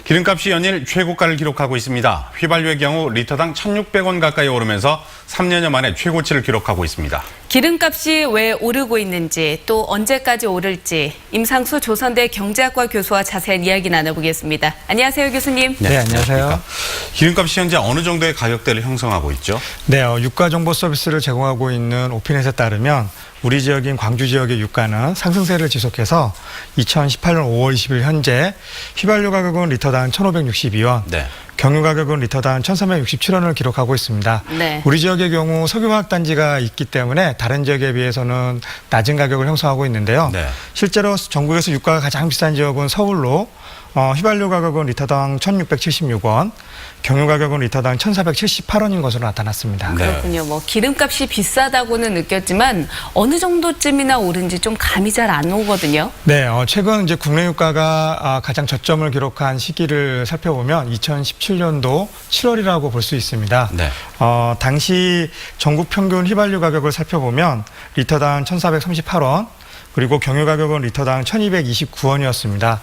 기름값이 연일 최고가를 기록하고 있습니다. 휘발유의 경우 리터당 1,600원 가까이 오르면서 3년여 만에 최고치를 기록하고 있습니다. 기름값이 왜 오르고 있는지 또 언제까지 오를지 임상수 조선대 경제학과 교수와 자세한 이야기 나눠보겠습니다. 안녕하세요, 교수님. 네, 안녕하세요. 기름값이 현재 어느 정도의 가격대를 형성하고 있죠? 네, 유가 정보 서비스를 제공하고 있는 오피넷에 따르면 우리 지역인 광주 지역의 유가는 상승세를 지속해서 2018년 5월 20일 현재 휘발유 가격은 리터당 1,562원, 네. 경유 가격은 리터당 1,367원을 기록하고 있습니다. 네. 우리 지역의 경우 석유화학단지가 있기 때문에 다른 지역에 비해서는 낮은 가격을 형성하고 있는데요. 네. 실제로 전국에서 유가가 가장 비싼 지역은 서울로 휘발유 가격은 리터당 1,676원, 경유 가격은 리터당 1,478원인 것으로 나타났습니다. 네. 그렇군요. 뭐 기름값이 비싸다고는 느꼈지만 어느 정도쯤이나 오른지 좀 감이 잘 안 오거든요. 네, 최근 이제 국내 유가가 가장 저점을 기록한 시기를 살펴보면 2017년도 7월이라고 볼 수 있습니다. 네. 당시 전국 평균 휘발유 가격을 살펴보면 리터당 1,438원, 그리고 경유 가격은 리터당 1,229원이었습니다.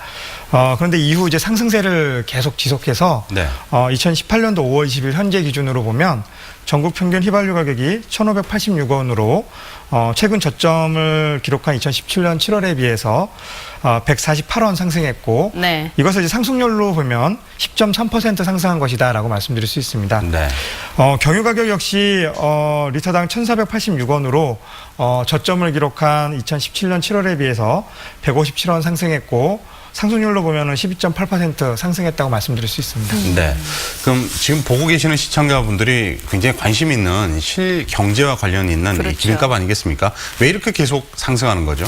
그런데 이후 이제 상승세를 계속 지속해서 네. 2018년도 5월 20일 현재 기준으로 보면 전국 평균 휘발유 가격이 1,586원으로 최근 저점을 기록한 2017년 7월에 비해서 148원 상승했고, 네. 이것을 이제 상승률로 보면 10.3% 상승한 것이다라고 말씀드릴 수 있습니다. 네. 경유 가격 역시 리터당 1,486원으로 저점을 기록한 2017년 7월에 비해서 157원 상승했고, 상승률로 보면은 12.8% 상승했다고 말씀드릴 수 있습니다. 네. 그럼 지금 보고 계시는 시청자분들이 굉장히 관심 있는 실경제와 관련 있는 그렇죠. 이 기름값 아니겠습니까? 왜 이렇게 계속 상승하는 거죠?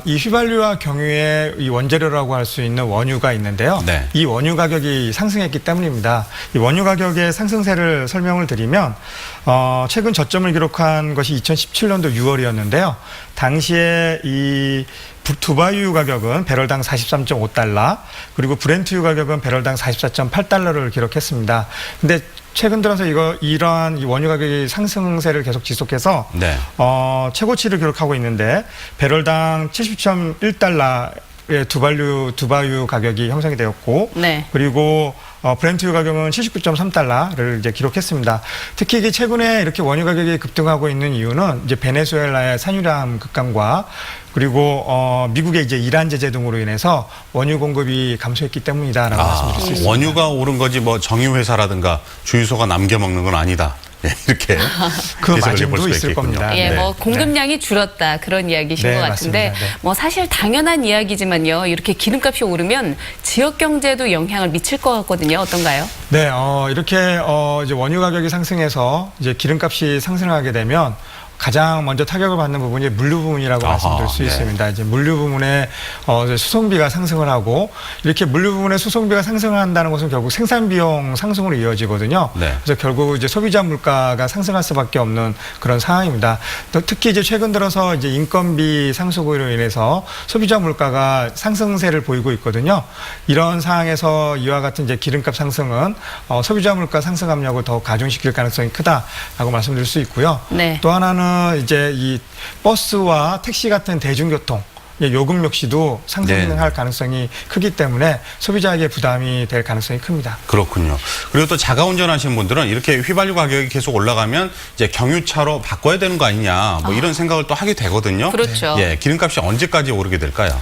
이 휘발유와 경유의 이 원재료라고 할 수 있는 원유가 있는데요. 네. 이 원유 가격이 상승했기 때문입니다. 이 원유 가격의 상승세를 설명을 드리면 최근 저점을 기록한 것이 2017년도 6월이었는데요. 당시에 이 두바이유 가격은 배럴당 43.5달러, 그리고 브렌트유 가격은 배럴당 44.8달러를 기록했습니다. 근데 최근 들어서 이러한 이 원유 가격이 상승세를 계속 지속해서 네. 최고치를 기록하고 있는데 배럴당 70.1달러의 두바이유 가격이 형성이 되었고, 네. 그리고 브렌트유 가격은 79.3달러를 이제 기록했습니다. 특히 이게 최근에 이렇게 원유 가격이 급등하고 있는 이유는 이제 베네수엘라의 산유량 급감과 그리고 미국의 이제 이란 제재 등으로 인해서 원유 공급이 감소했기 때문이다라고 말씀드릴 수 있습니다. 원유가 오른 거지 뭐 정유회사라든가 주유소가 남겨 먹는 건 아니다. 예, 이렇게 그 해석을 해볼 마진도 수가 있을 있겠군요. 겁니다. 예, 네. 뭐 공급량이 줄었다 그런 이야기신 네, 것 같은데 맞습니다. 네. 뭐 사실 당연한 이야기지만요. 이렇게 기름값이 오르면 지역 경제에도 영향을 미칠 것 같거든요. 어떤가요? 네, 이렇게 이제 원유 가격이 상승해서 이제 기름값이 상승하게 되면 가장 먼저 타격을 받는 부분이 물류 부분이라고 말씀드릴 수 네. 있습니다. 이제 물류 부분에 수송비가 상승을 하고, 이렇게 물류 부분에 수송비가 상승한다는 것은 결국 생산 비용 상승으로 이어지거든요. 네. 그래서 결국 이제 소비자 물가가 상승할 수밖에 없는 그런 상황입니다. 또 특히 이제 최근 들어서 이제 인건비 상승으로 인해서 소비자 물가가 상승세를 보이고 있거든요. 이런 상황에서 이와 같은 이제 기름값 상승은 소비자 물가 상승 압력을 더 가중시킬 가능성이 크다라고 말씀드릴 수 있고요. 네. 또 하나는 이제 이 버스와 택시 같은 대중교통 요금 역시도 상승할 가능성이 크기 때문에 소비자에게 부담이 될 가능성이 큽니다. 그렇군요. 그리고 또 자가 운전하시는 분들은 이렇게 휘발유 가격이 계속 올라가면 이제 경유차로 바꿔야 되는 거 아니냐 뭐 이런 생각을 또 하게 되거든요. 그렇죠. 예, 기름값이 언제까지 오르게 될까요?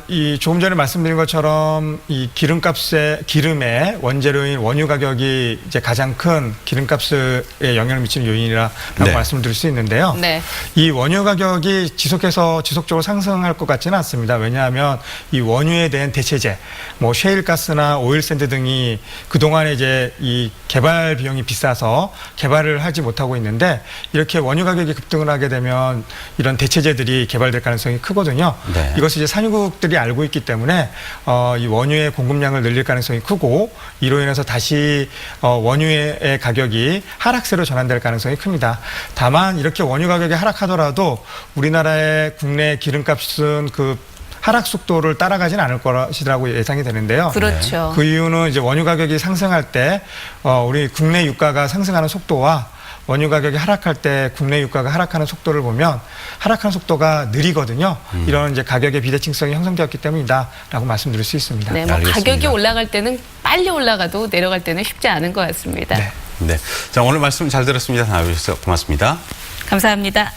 이 조금 전에 말씀드린 것처럼 이 기름의 원재료인 원유 가격이 이제 가장 큰 기름값에 영향을 미치는 요인이라고 네. 말씀드릴 수 있는데요. 네. 이 원유 가격이 지속적으로 상승할 것 같지는 않습니다. 왜냐하면 이 원유에 대한 대체제, 뭐 셰일가스나 오일샌드 등이 그동안에 이제 이 개발 비용이 비싸서 개발을 하지 못하고 있는데, 이렇게 원유 가격이 급등을 하게 되면 이런 대체제들이 개발될 가능성이 크거든요. 네. 이것을 이제 산유국들이 알고 있기 때문에 이 원유의 공급량을 늘릴 가능성이 크고, 이로 인해서 다시 원유의 가격이 하락세로 전환될 가능성이 큽니다. 다만 이렇게 원유 가격이 하락하더라도 우리나라의 국내 기름값은 그 하락 속도를 따라가진 않을 것이라고 예상이 되는데요. 그렇죠. 그 이유는 이제 원유 가격이 상승할 때 우리 국내 유가가 상승하는 속도와 원유 가격이 하락할 때 국내 유가가 하락하는 속도를 보면 하락하는 속도가 느리거든요. 이런 이제 가격의 비대칭성이 형성되었기 때문이다라고 말씀드릴 수 있습니다. 네, 뭐 알겠습니다. 가격이 올라갈 때는 빨리 올라가도 내려갈 때는 쉽지 않은 것 같습니다. 네. 네. 자, 오늘 말씀 잘 들었습니다. 나와주셔서 고맙습니다. 감사합니다.